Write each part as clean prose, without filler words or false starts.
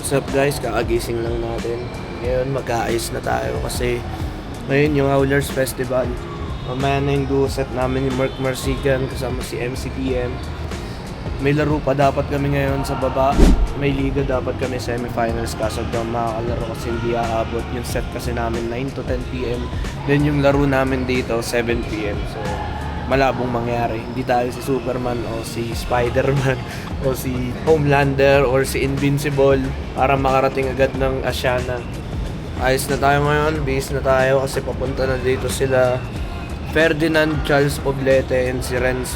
What's up guys, kakagising lang natin. Ngayon mag-aayos na tayo kasi ngayon yung Howlers Festival. Mamaya na yung duo set namin ni Mark Marsigan kasama si MCPM. May laro pa dapat kami ngayon sa baba. May liga dapat kami semifinals kaso daw makakalaro kasi hindi aabot. Yung set kasi namin 9 to 10 PM. Then yung laro namin dito 7 PM. So malabong mangyari. Hindi tayo si Superman o si Spider-Man o si Homelander or si Invincible para makarating agad ng Asiana. Ayos na tayo ngayon, base na tayo kasi papunta na dito sila Ferdinand Charles Poblete and si Renz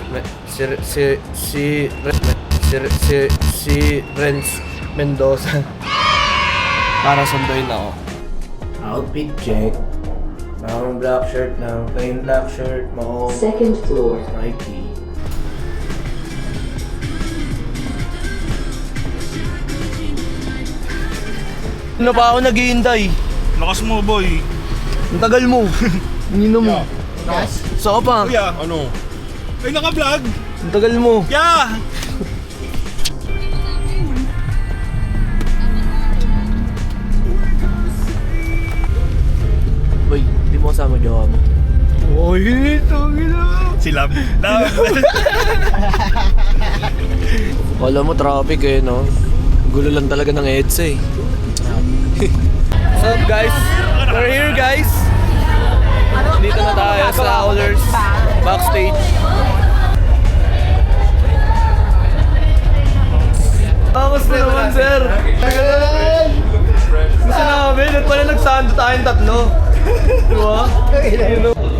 Mendoza para sunduin ako. Outfit check. Maong black shirt lang, plain black shirt, maong second floor. Nike. Ano pa ako naghihintay? Lakas mo, boy. Ang tagal mo. Nino mo. Lakas? Saan pa? Kuya. Ano? Ay, naka-vlog. Ang tagal mo. Yeah! Boy, di mo kasama jowa mo. Oy, tangin na. Si Lab. Lab. Wala mo traffic eh, no? Gulo lang talaga ng EDSA eh. What's up guys? We're here guys. Dito na tayo sa Howlers backstage. Tapos na naman sir. Gusto namin, at pala nagsando tayong tatlo. Diba?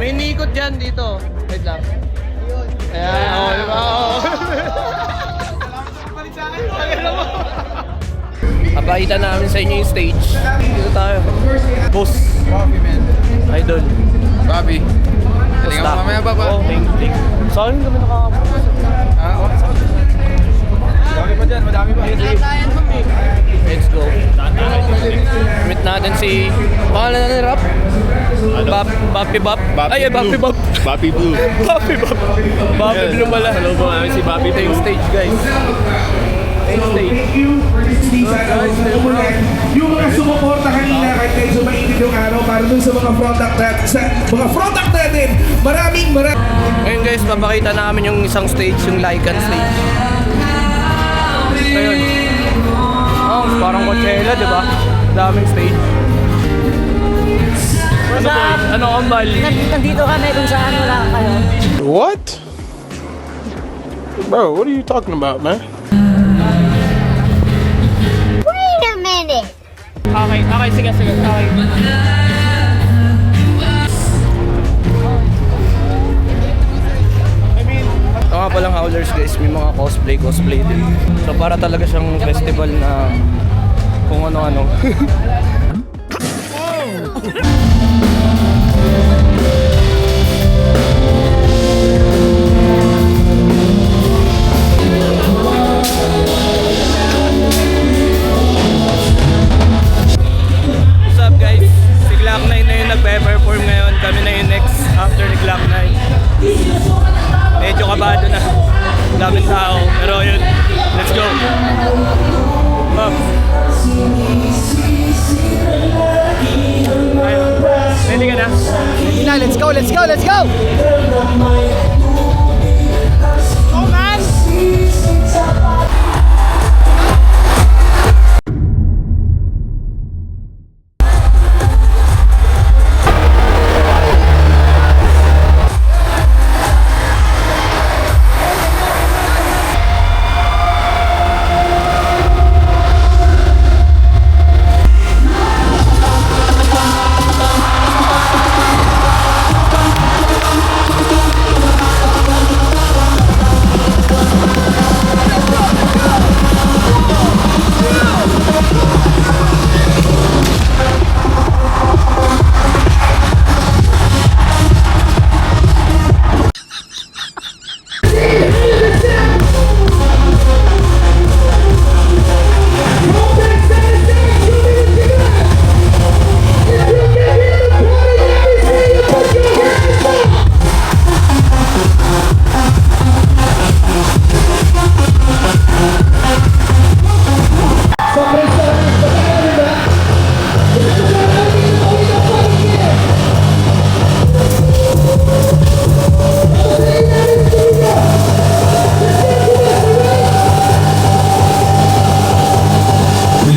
May nikot dyan dito. Wait lang. Ayan, oh, diba? Papakita namin sa inyo yung stage. Dito tayo. Boss. Idol. Bobby. Galing ako mamaya ba ba? Oh, thank you. Saan kami nakakapunta? Madami pa dyan, madami pa. Let's go. Meet natin si... Pangalan na ni Rap? Bappy Bop? Ay, Bappy Bop. Bappy Blue. Bappy Bop. Bappy Blue pala. Hello po namin si Bappy. Ito yung stage guys. Yung mga sumuporta kanina kahit medyo mainit yung araw para dun sa mga product natin, maraming Ngayon guys, papakita namin yung isang stage, yung Lycan stage. Ngayon. Oh, parang Coachella, di ba? Daming stage. Ano boy? Ano kambal? Nandito kami kung saan wala kayo. What? Bro, what are you talking about, man? Wait a minute! Okay, sige. Okay. Ito nga palang Howlers guys, may mga cosplay din. So para talaga siyang festival na kung ano-ano. What's up guys? Si Glock 9 na yung nagpe-perform ngayon. Kami na yung next after ni Glock 9. Medyo kabado na. Daming tao. Pero yun, let's go. Up. Ready ka na? Ready na, let's go! Go man!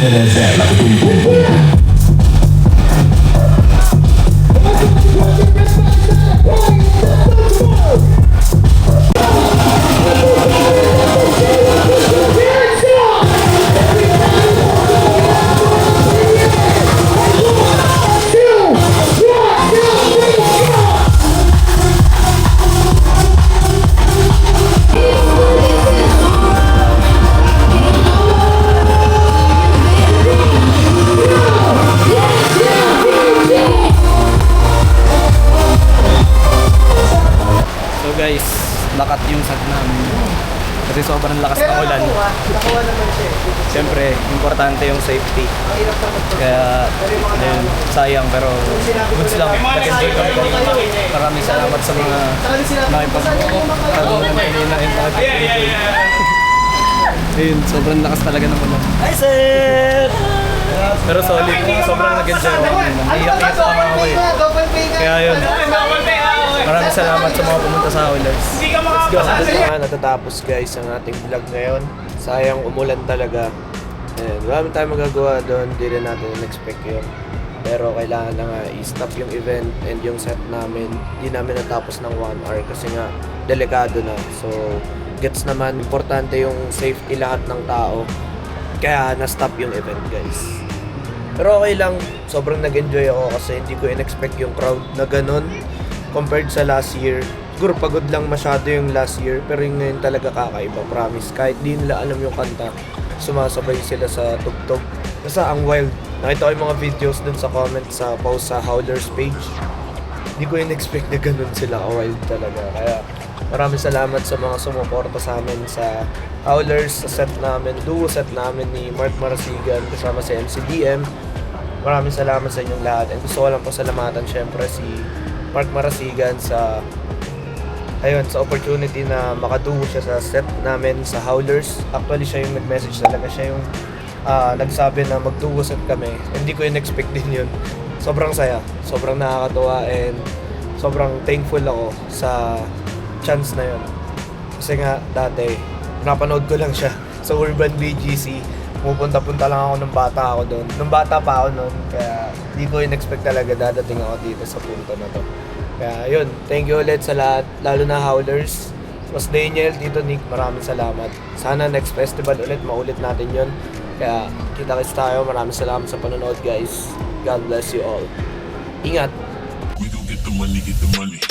So guys, lakat yung set namin. Kasi sobrang lakas ng ulan. Siyempre, importante yung safety. Kaya, ayun, sayang pero goods lang. Nag-enjoy kami kanina. Maraming salamat sa mga nakipag-tagunan kanina and nakipag-enjoy. Ayun, sobrang lakas talaga ng ulan. Hi, sir! Pero solid, sobrang nag-enjoy ako kanina. Naiyak-iyak ako ako eh. Kaya yun, maraming salamat sa mga pumunta sa Howlers. Let's go! Natatapos guys ang ating vlog ngayon. Sayang umulan talaga. And marami tayong magagawa doon. Hindi rin natin in-expect yun. Pero kailangan na nga i-stop yung event and yung set namin. Hindi namin natapos ng 1 hour kasi nga delikado na. So, gets naman. Importante yung safety lahat ng tao. Kaya na-stop yung event guys. Pero okay lang. Sobrang nag-enjoy ako kasi hindi ko in-expect yung crowd na ganun. Compared sa last year, siguro pagod lang masyado yung last year, pero yung ngayon talaga kakaiba, promise. Kahit di nila alam yung kanta, sumasabay sila sa tugtog. Basta ang wild. Nakita ko yung mga videos dun sa comment sa post sa Howlers page. Hindi ko in-expect na ganun sila wild talaga. Kaya maraming salamat sa mga sumuporta sa amin sa Howlers, sa set namin, duo set namin ni Mark Marasigan kasama si MCDM. Maraming salamat sa inyong lahat. And gusto ko lang pasalamatan syempre si Mark Marasigan sa sa opportunity na makaduo siya sa set namin sa Howlers. Actually siya yung nag-message talaga, siya yung nagsabi na magduo set kami. Hindi ko in-expect din yun. Sobrang saya, sobrang nakakatuwa and sobrang thankful ako sa chance na yun. Kasi nga dati napanood ko lang siya sa Urban BGC. Pupunta-punta lang ako nung bata ako doon. Nung bata pa ako noon, kaya di ko in-expect talaga dadating ako dito sa punto na to. Kaya yun, thank you ulit sa lahat, lalo na Howlers. Mas Daniel, Tito Nick, maraming salamat. Sana next festival ulit, maulit natin yun. Kaya kita-kits tayo, maraming salamat sa panonood guys. God bless you all. Ingat! We gon' get the money, get the money.